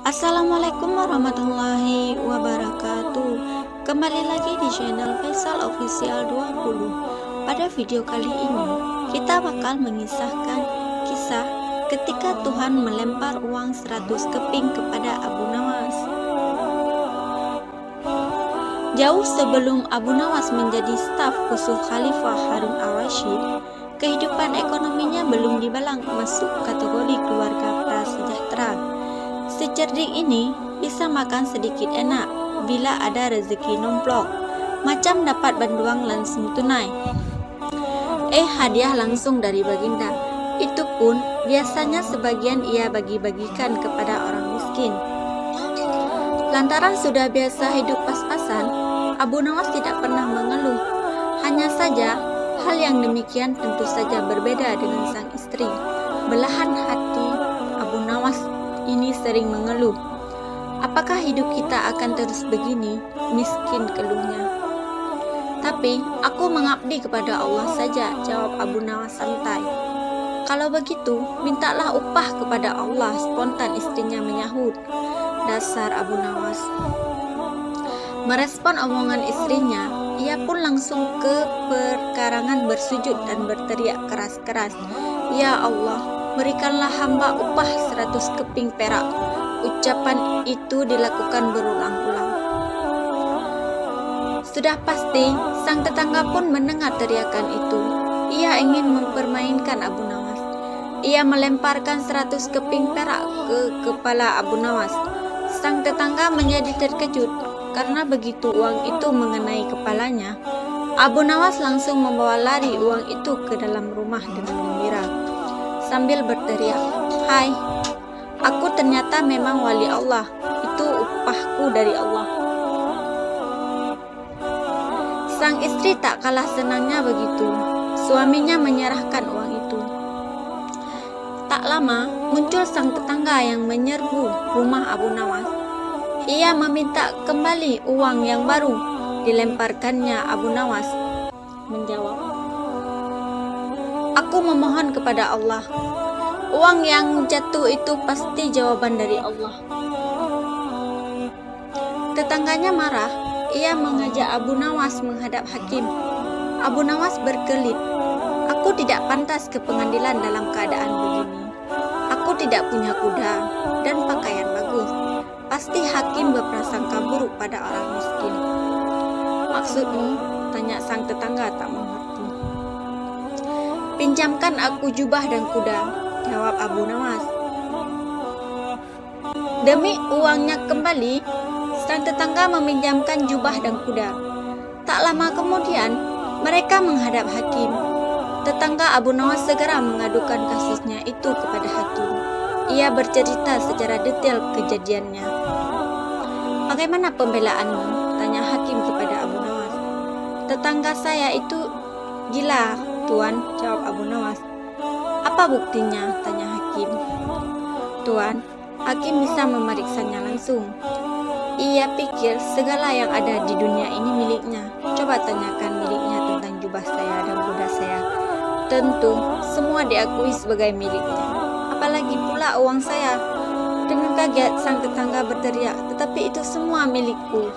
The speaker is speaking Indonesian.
Assalamualaikum warahmatullahi wabarakatuh. Kembali lagi di channel Faisal Official 20. Pada video kali ini kita bakal mengisahkan kisah ketika Tuhan melempar uang 100 keping kepada Abu Nawas. Jauh sebelum Abu Nawas menjadi staf khusus Khalifah Harun al-Rashid, kehidupan ekonominya belum dibilang masuk kategori keluarga prasejahtera. Si cerdik ini bisa makan sedikit enak bila ada rezeki nomplok, macam dapat bantuan langsung tunai. Hadiah langsung dari baginda. Itu pun biasanya sebagian ia bagi-bagikan kepada orang miskin. Lantaran sudah biasa hidup pas-pasan, Abu Nawas tidak pernah mengeluh. Hanya saja, hal yang demikian tentu saja berbeda dengan sang istri. Belahan hati Abu Nawas ini sering mengeluh. Apakah hidup kita akan terus begini? Miskin keluhnya. Tapi aku mengabdi kepada Allah saja, jawab Abu Nawas santai. Kalau begitu, mintalah upah kepada Allah, spontan istrinya menyahut. Dasar Abu Nawas. Merespon omongan istrinya, ia pun langsung ke perkarangan bersujud dan berteriak keras-keras, "Ya Allah, berikanlah hamba upah 100 keping perak." Ucapan itu dilakukan berulang-ulang. Sudah pasti, sang tetangga pun mendengar teriakan itu. Ia ingin mempermainkan Abu Nawas. Ia melemparkan 100 keping perak ke kepala Abu Nawas. Sang tetangga menjadi terkejut karena begitu uang itu mengenai kepalanya, Abu Nawas langsung membawa lari uang itu ke dalam rumah dengan gembira sambil berteriak, "Hai, aku ternyata memang wali Allah. Itu upahku dari Allah." Sang istri tak kalah senangnya begitu suaminya menyerahkan uang itu. Tak lama muncul sang tetangga yang menyerbu rumah Abu Nawas. Ia meminta kembali uang yang baru dilemparkannya. Abu Nawas menjawab, "Aku memohon kepada Allah. Uang yang jatuh itu pasti jawaban dari Allah." Tetangganya marah. Ia mengajak Abu Nawas menghadap hakim. Abu Nawas berkelit, "Aku tidak pantas ke pengadilan dalam keadaan begini. Aku tidak punya kuda dan pakaian bagus. Pasti hakim berprasangka buruk pada orang miskin." "Maksudmu?" tanya sang tetangga tak mengerti. "Pinjamkan aku jubah dan kuda," jawab Abu Nawas. Demi uangnya kembali, sang tetangga meminjamkan jubah dan kuda. Tak lama kemudian, mereka menghadap hakim. Tetangga Abu Nawas segera mengadukan kasusnya itu kepada hakim. Ia bercerita secara detail kejadiannya. "Bagaimana pembelaanmu?" tanya hakim kepada Abu Nawas. "Tetangga saya itu gila, Tuan," jawab Abu Nawas. "Apa buktinya?" tanya hakim. "Tuan, hakim bisa memeriksanya langsung. Ia pikir segala yang ada di dunia ini miliknya. Coba tanyakan miliknya tentang jubah saya dan kuda saya. Tentu semua diakui sebagai miliknya. Apalagi pula uang saya." Dengan kaget sang tetangga berteriak, "Tetapi itu semua milikku."